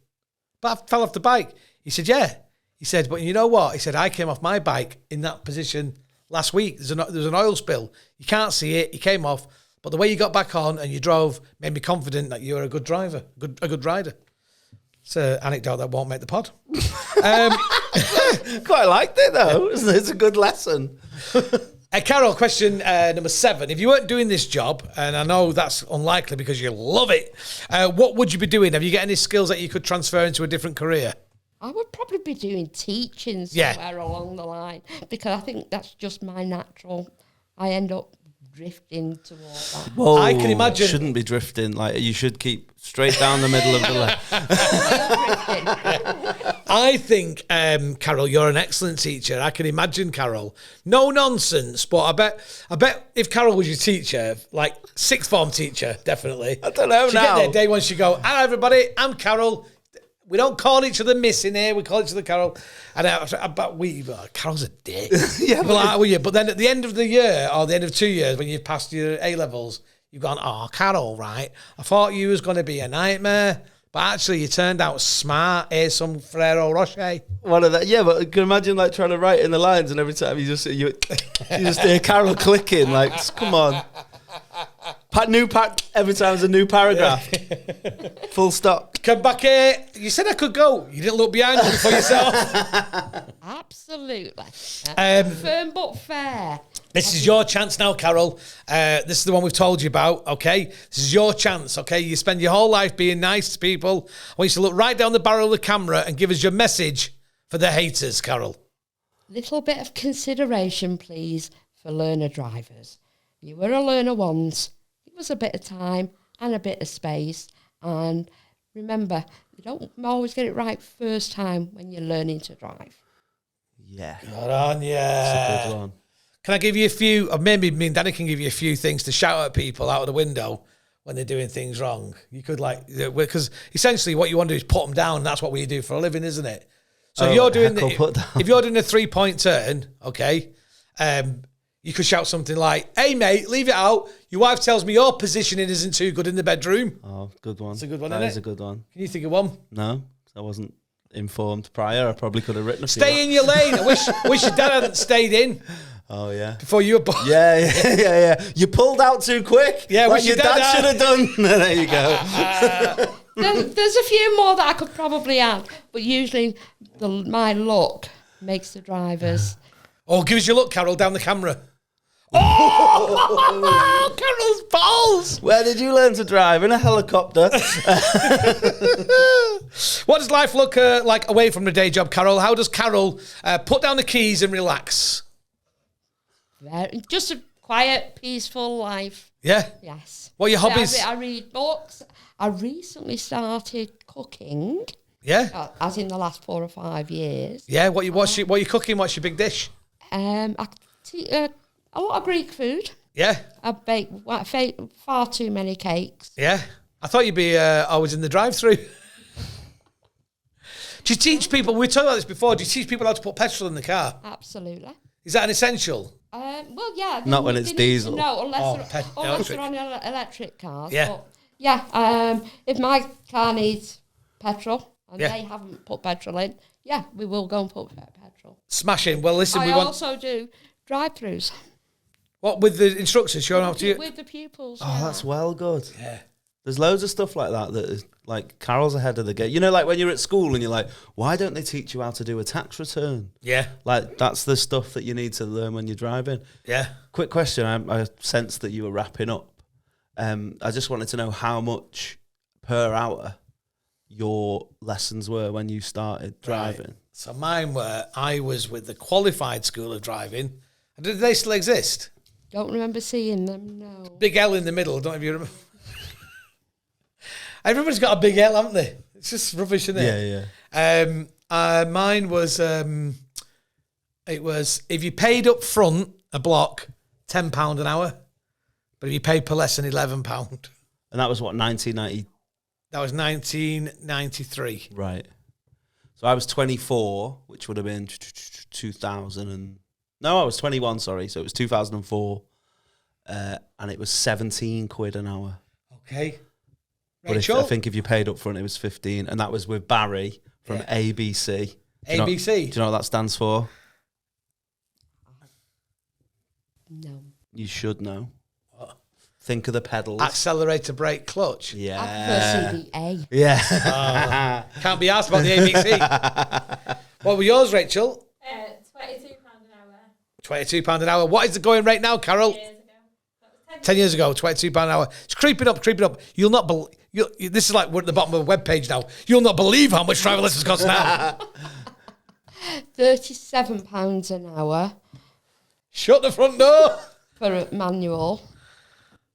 but I fell off the bike. He said, yeah. He said, but you know what? He said, I came off my bike in that position last week. There's an oil spill. You can't see it. You came off. But the way you got back on and you drove made me confident that you were a good driver, a good rider. It's an anecdote that won't make the pod. Quite liked it, though. It's a good lesson. Carol, question number 7. If you weren't doing this job, and I know that's unlikely because you love it, what would you be doing? Have you got any skills that you could transfer into a different career? I would probably be doing teaching somewhere along the line because I think that's just my natural. I end up drifting towards that. Whoa, I can imagine. Shouldn't be drifting. Like you should keep straight down the middle of the leg. I think, Carol, you're an excellent teacher. I can imagine, Carol. No nonsense, but I bet if Carol was your teacher, like 6th form teacher, definitely. I don't know she'd now. Get there day one, she'd go, hello everybody, I'm Carol. We don't call each other Miss in here. We call each other Carol. And Carol's a dick. Yeah, but then at the end of the year or the end of 2 years, when you've passed your A-levels, you've gone, oh, Carol, right? I thought you was going to be a nightmare, but actually you turned out smart. Here's some Ferrero Rocher. One of that, yeah. But you can imagine like trying to write in the lines, and every time you just hear Carol clicking, like, come on. Every time there's a new paragraph. Full stop. Come back here. You said I could go. You didn't look behind me for yourself. Absolutely. Firm but fair. This is your chance now, Carol. This is the one we've told you about, okay? This is your chance, okay? You spend your whole life being nice to people. I want you to look right down the barrel of the camera and give us your message for the haters, Carol. Little bit of consideration, please, for learner drivers. You were a learner once. It was a bit of time and a bit of space. And remember, you don't always get it right first time when you're learning to drive. Yeah. Good on you. That's a good one. Can I give you a few, or maybe me and Danny can give you a few things to shout at people out of the window when they're doing things wrong? You could because essentially what you want to do is put them down, and that's what we do for a living, isn't it? So if you're doing a 3-point turn, okay, You could shout something like, "Hey, mate, leave it out. Your wife tells me your positioning isn't too good in the bedroom." Oh, good one. That's a good one, That isn't is it? a good one. Can you think of one? No, I wasn't informed prior. I probably could have written a few. Stay in your lane. I wish your dad hadn't stayed in Oh, yeah. before you were born. Yeah. You pulled out too quick. Yeah, like wish your your dad dad should have done. There you go. There's a few more that I could probably add, but usually my look makes the drivers. Oh, give us your look, Carol, down the camera. Oh, Carol's balls. Where did you learn to drive? In a helicopter? What does life look like away from the day job, Carol? How does Carol put down the keys and relax? Just a quiet, peaceful life. Yeah? Yes. What are your hobbies? I read books. I recently started cooking. Yeah? As in the last 4 or 5 years. Yeah, what are you cooking? What's your big dish? I a lot of Greek food. Yeah? I bake far too many cakes. Yeah? I thought you'd be always in the drive-through. Do you teach people, we talked about this before, do you teach people how to put petrol in the car? Absolutely. Is that an essential? Well, yeah. Not when it's diesel. No, unless electric. they're on electric cars. Yeah. But yeah, if my car needs petrol and Yeah. they haven't put petrol in, yeah, we will go and put petrol. Smashing. Well, listen, I we want... also do drive-throughs. What, with the instructors showing how to... With the pupils. Oh, that's well good. Yeah. There's loads of stuff like that is like Carol's ahead of the game. You know, like when you're at school and you're like, why don't they teach you how to do a tax return? Yeah. Like that's the stuff that you need to learn when you're driving. Yeah. Quick question. I sensed that you were wrapping up. I just wanted to know how much per hour your lessons were when you started driving. Right. So mine were, I was with the qualified school of driving. Did they still exist? Don't remember seeing them, no. Big L in the middle, don't know if you remember. Everybody's got a big L, haven't they? It's just rubbish, isn't it? Yeah. Mine was, it was, if you paid up front a block, £10 an hour. But if you paid per lesson, £11. And that was what, 1990? That was 1993. Right. So I was 24, which would have been 2000 and... No, I was 21, sorry. So it was 2004. And it was 17 quid an hour. Okay. But I think if you paid up front, it was 15. And that was with Barry from ABC. ABC? Do you know what that stands for? No. You should know. What? Think of the pedals. Accelerator, brake, clutch. Yeah. CDA. Yeah. Can't be asked about the ABC. What were yours, Rachel? £22 an hour. £22 an hour. What is the going rate now, Carol? 10 years ago. That was 10 years ago, £22 an hour. It's creeping up. You'll not believe... This is like we're at the bottom of a webpage now. You'll not believe how much driver lessons cost now. £37 an hour Shut the front door. for a manual.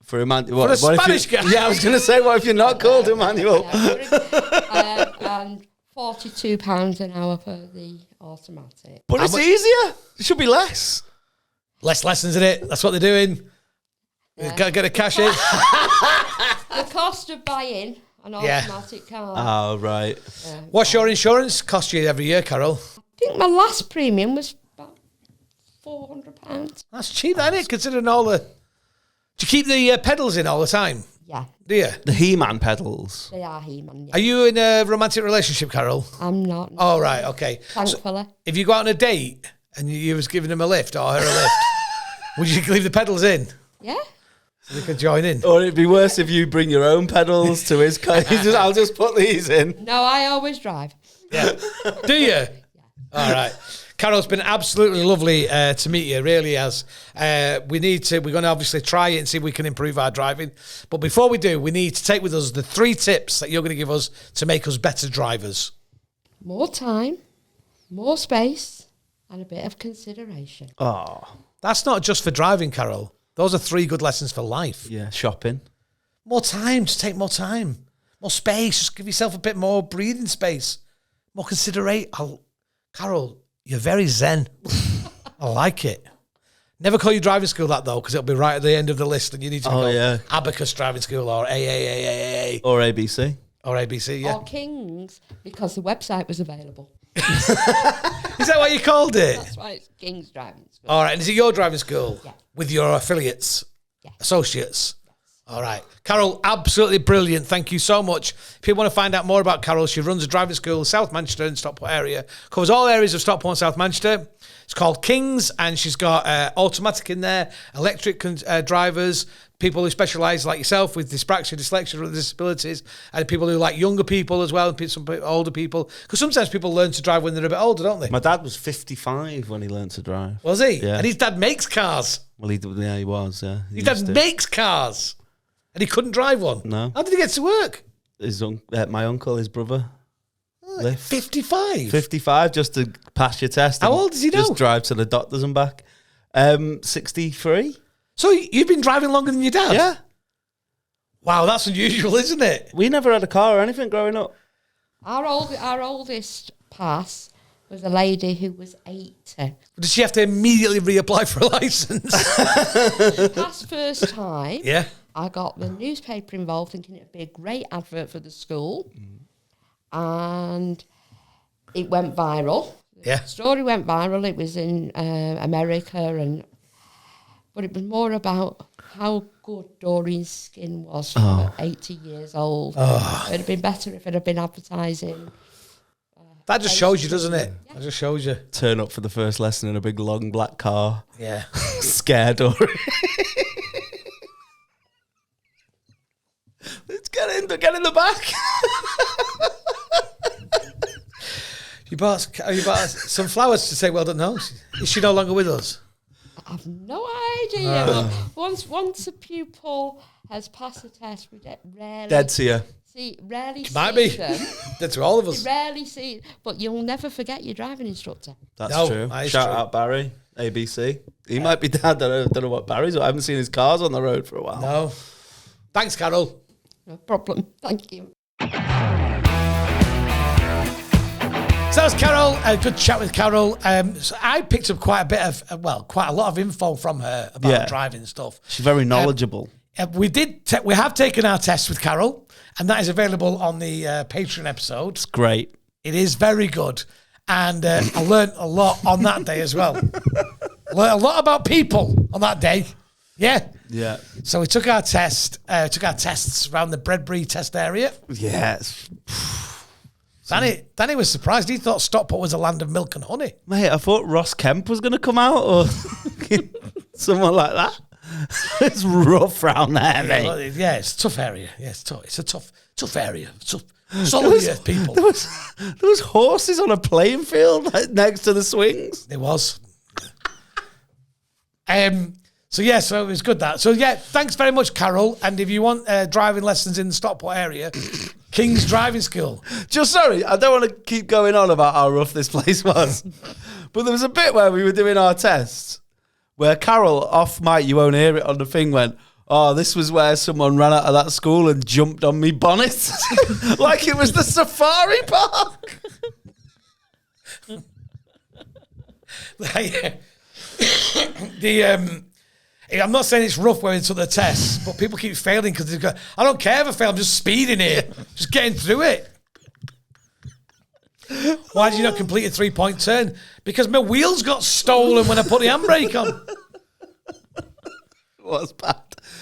For a man, For a Spanish guy. Yeah, I was going to say, what if you're not called Emmanuel? And £42 an hour for the automatic. But it's easier. It should be less. Less lessons in it. That's what they're doing. Yeah. Got to get a cash in. The cost of buying an automatic car. Oh, right. What's your insurance cost you every year, Carol? I think my last premium was about £400. That's cheap, isn't it? Considering all the... Do you keep the pedals in all the time? Yeah, Do you? The He-Man pedals. they are He-Man. Yeah. Are you in a romantic relationship, Carol? I'm not. Oh, right, okay. Thankfully. If you go out on a date and you was giving him a lift or her a lift, would you leave the pedals in? Yeah. So they could join in? Or it'd be worse if you bring your own pedals to his car. I'll just put these in. No, I always drive. Yeah. Do you? Yeah. All right. Carol, it's been absolutely lovely to meet you. It really has. We're going to obviously try it and see if we can improve our driving. But before we do, we need to take with us the 3 tips that you're going to give us to make us better drivers. More time, more space, and a bit of consideration. Oh, That's not just for driving, Carol. Those are 3 good lessons for life. yeah, shopping. More time. Just take more time. More space. Just give yourself a bit more breathing space. More consideration. Carol, you're very zen. I like it. Never call your driving school that, though, because it'll be right at the end of the list and you need to go Abacus Driving School or AAAAA. Or ABC. Or ABC, yeah. Or Kings, because the website was available. Is that what you called it? That's why it's King's Driving School. All right. And is it your driving school? Yeah. With your affiliates? Yes. Associates? All right. Carol, absolutely brilliant. Thank you so much. If you want to find out more about Carol, she runs a driving school, South Manchester and Stockport area. Covers all areas of Stockport and South Manchester. It's called King's, and she's got automatic in there, electric drivers, people who specialise like yourself with dyspraxia, dyslexia, or other disabilities, and people who like younger people as well, and some older people. Because sometimes people learn to drive when they're a bit older, don't they? My dad was 55 when he learned to drive. Was he? Yeah. And his dad makes cars. Well, he was, yeah. His dad makes cars. And he couldn't drive one. No. How did he get to work? My uncle, his brother. 55? 55 just to pass your test. How old does he know? Just drive to the doctors and back. 63. So you've been driving longer than your dad? Yeah. Wow, that's unusual, isn't it? We never had a car or anything growing up. Our oldest pass was a lady who was 80. Did she have to immediately reapply for a licence? Pass first time. Yeah. I got the newspaper involved, thinking it'd be a great advert for the school. And it went viral. Yeah. The story went viral. It was in America, but it was more about how good Doreen's skin was for 80 years old. Oh. It would have been better if it had been advertising. That just shows you, doesn't it? Yeah. That just shows you. Turn up for the first lesson in a big long black car. Yeah. Scared Doreen. Let's get in the back. You bought some flowers to say well done. No, is she no longer with us? I've no idea. But once a pupil has passed the test, we rarely Dead to you. Rarely Might see be. them. Dead to all of us. You rarely see, but you'll never forget your driving instructor. That's true. true. Shout out Barry, ABC. He might be dad. I don't know what Barry's. I haven't seen his cars on the road for a while. No. Thanks, Carol. No problem. Thank you. So that was Carol. A good chat with Carol. So I picked up quite a lot of info from her about driving stuff. She's very knowledgeable. We have taken our test with Carol, and that is available on the Patreon episode. It's great. It is very good, and I learned a lot on that day as well. Learned a lot about people on that day. Yeah. Yeah. So we took our tests around the Bredbury test area. Yes. Danny was surprised. He thought Stockport was a land of milk and honey. Mate, I thought Ross Kemp was going to come out or someone like that. It's rough round there, mate. Yeah, it's a tough area. Yeah, it's tough. It's a tough area. Tough. Solid earth people. There was horses on a playing field next to the swings. There was. So it was good that. So yeah, thanks very much, Carol. And if you want driving lessons in the Stockport area, King's Driving School. Just sorry, I don't want to keep going on about how rough this place was. But there was a bit where we were doing our tests where Carol, off mic, you won't hear it on the thing, went, "Oh, this was where someone ran out of that school and jumped on me bonnet." Like it was the safari park. I'm not saying it's rough where it's at the tests, but people keep failing because they've got, I don't care if I fail, I'm just speeding here. Just getting through it. Why did you not complete a 3-point turn? Because my wheels got stolen when I put the handbrake on. It was bad.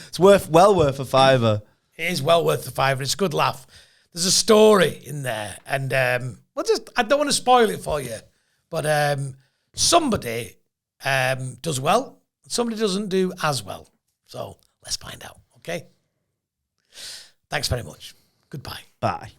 It's well worth a $5. It is well worth the $5. It's a good laugh. There's a story in there. And I don't want to spoil it for you, but somebody does well. Somebody doesn't do as well. So let's find out, okay? Thanks very much. Goodbye. Bye.